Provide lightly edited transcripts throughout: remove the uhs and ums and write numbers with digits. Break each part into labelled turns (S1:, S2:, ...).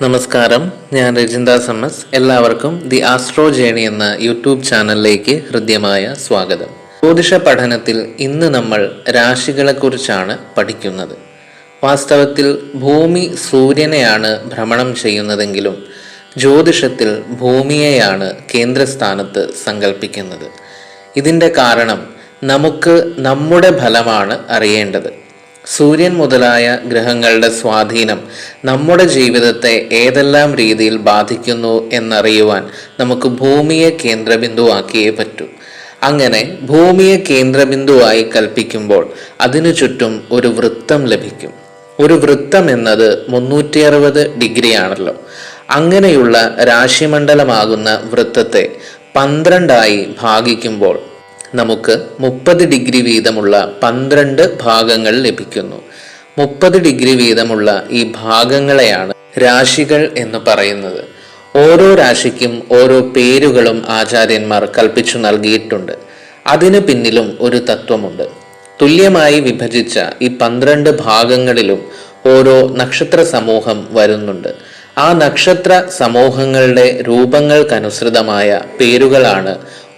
S1: നമസ്കാരം, ഞാൻ രജിൻദാസ് M S. എല്ലാവർക്കും ദി ആസ്ട്രോ ജേണി എന്ന യൂട്യൂബ് ചാനലിലേക്ക് ഹൃദ്യമായ സ്വാഗതം. ജ്യോതിഷ പഠനത്തിൽ ഇന്ന് നമ്മൾ രാശികളെക്കുറിച്ചാണ് പഠിക്കുന്നത്. വാസ്തവത്തിൽ ഭൂമി സൂര്യനെയാണ് ഭ്രമണം ചെയ്യുന്നതെങ്കിലും ജ്യോതിഷത്തിൽ ഭൂമിയെയാണ് കേന്ദ്രസ്ഥാനത്ത് സങ്കല്പിക്കുന്നത്. ഇതിൻ്റെ കാരണം നമുക്ക് നമ്മുടെ ഫലമാണ് അറിയേണ്ടത്. സൂര്യൻ മുതലായ ഗ്രഹങ്ങളുടെ സ്വാധീനം നമ്മുടെ ജീവിതത്തെ ഏതെല്ലാം രീതിയിൽ ബാധിക്കുന്നു എന്നറിയുവാൻ നമുക്ക് ഭൂമിയെ കേന്ദ്രബിന്ദുവാക്കിയേ പറ്റൂ. അങ്ങനെ ഭൂമിയെ കേന്ദ്രബിന്ദുവായി കൽപ്പിക്കുമ്പോൾ അതിനു ചുറ്റും ഒരു വൃത്തം ലഭിക്കും. ഒരു വൃത്തം എന്നത് 360 ഡിഗ്രിയാണല്ലോ. അങ്ങനെയുള്ള രാശിമണ്ഡലമാകുന്ന വൃത്തത്തെ 12 ഭാഗിക്കുമ്പോൾ നമുക്ക് 30 ഡിഗ്രി വീതമുള്ള 12 ഭാഗങ്ങൾ ലഭിക്കുന്നു. 30 ഡിഗ്രി വീതമുള്ള ഈ ഭാഗങ്ങളെയാണ് രാശികൾ എന്ന് പറയുന്നത്. ഓരോ രാശിക്കും ഓരോ പേരുകളും ആചാര്യന്മാർ കൽപ്പിച്ചു നൽകിയിട്ടുണ്ട്. അതിന് പിന്നിലും ഒരു തത്വമുണ്ട്. തുല്യമായി വിഭജിച്ച ഈ 12 ഭാഗങ്ങളിലും ഓരോ നക്ഷത്ര സമൂഹം വരുന്നുണ്ട്. ആ നക്ഷത്ര സമൂഹങ്ങളുടെ രൂപങ്ങൾക്കനുസൃതമായ പേരുകളാണ്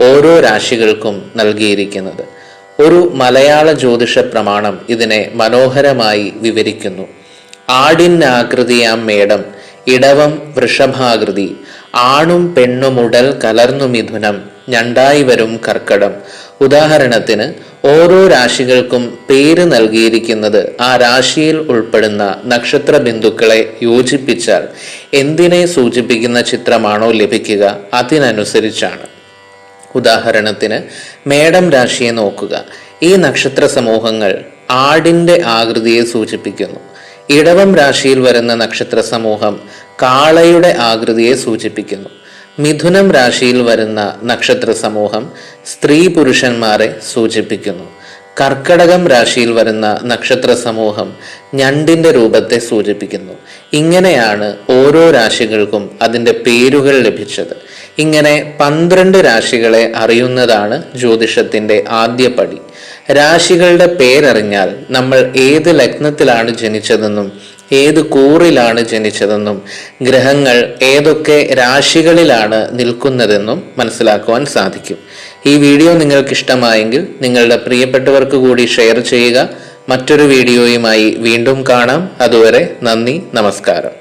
S1: ഓരോ രാശികൾക്കും നൽകിയിരിക്കുന്നത്. ഒരു മലയാള ജ്യോതിഷ പ്രമാണം ഇതിനെ മനോഹരമായി വിവരിക്കുന്നു. ആടിനാകൃതിയാം മേടം, ഇടവം വൃഷഭാകൃതി, ആണും പെണ്ണുമുടൽ കലർന്നു മിഥുനം, ഞണ്ടായി വരും കർക്കടം. ഉദാഹരണത്തിന് ഓരോ രാശികൾക്കും പേര് നൽകിയിരിക്കുന്നത് ആ രാശിയിൽ ഉൾപ്പെടുന്ന നക്ഷത്ര ബിന്ദുക്കളെ യോജിപ്പിച്ചാൽ എന്തിനെ സൂചിപ്പിക്കുന്ന ചിത്രമാണോ ലഭിക്കുക അതിനനുസരിച്ചാണ്. ഉദാഹരണത്തിന് മേടം രാശിയെ നോക്കുക. ഈ നക്ഷത്ര സമൂഹങ്ങൾ ആടിന്റെ ആകൃതിയെ സൂചിപ്പിക്കുന്നു. ഇടവം രാശിയിൽ വരുന്ന നക്ഷത്ര സമൂഹം കാളയുടെ ആകൃതിയെ സൂചിപ്പിക്കുന്നു. മിഥുനം രാശിയിൽ വരുന്ന നക്ഷത്ര സമൂഹം സ്ത്രീ പുരുഷന്മാരെ സൂചിപ്പിക്കുന്നു. കർക്കടകം രാശിയിൽ വരുന്ന നക്ഷത്ര സമൂഹം ഞണ്ടിന്റെ രൂപത്തെ സൂചിപ്പിക്കുന്നു. ഇങ്ങനെയാണ് ഓരോ രാശികൾക്കും അതിൻ്റെ പേരുകൾ ലഭിച്ചത്. ഇങ്ങനെ 12 രാശികളെ അറിയുന്നതാണ് ജ്യോതിഷത്തിന്റെ ആദ്യ പടി. രാശികളുടെ പേരറിഞ്ഞാൽ നമ്മൾ ഏത് ലഗ്നത്തിലാണ് ജനിച്ചതെന്നും ഏത് കൂറിലാണ് ജനിച്ചതെന്നും ഗ്രഹങ്ങൾ ഏതൊക്കെ രാശികളിലാണ് നിൽക്കുന്നതെന്നും മനസ്സിലാക്കുവാൻ സാധിക്കും. ഈ വീഡിയോ നിങ്ങൾക്ക് ഇഷ്ടമായെങ്കിൽ നിങ്ങളുടെ പ്രിയപ്പെട്ടവർക്ക് കൂടി ഷെയർ ചെയ്യുക. മറ്റൊരു വീഡിയോയുമായി വീണ്ടും കാണാം. അതുവരെ നന്ദി, നമസ്കാരം.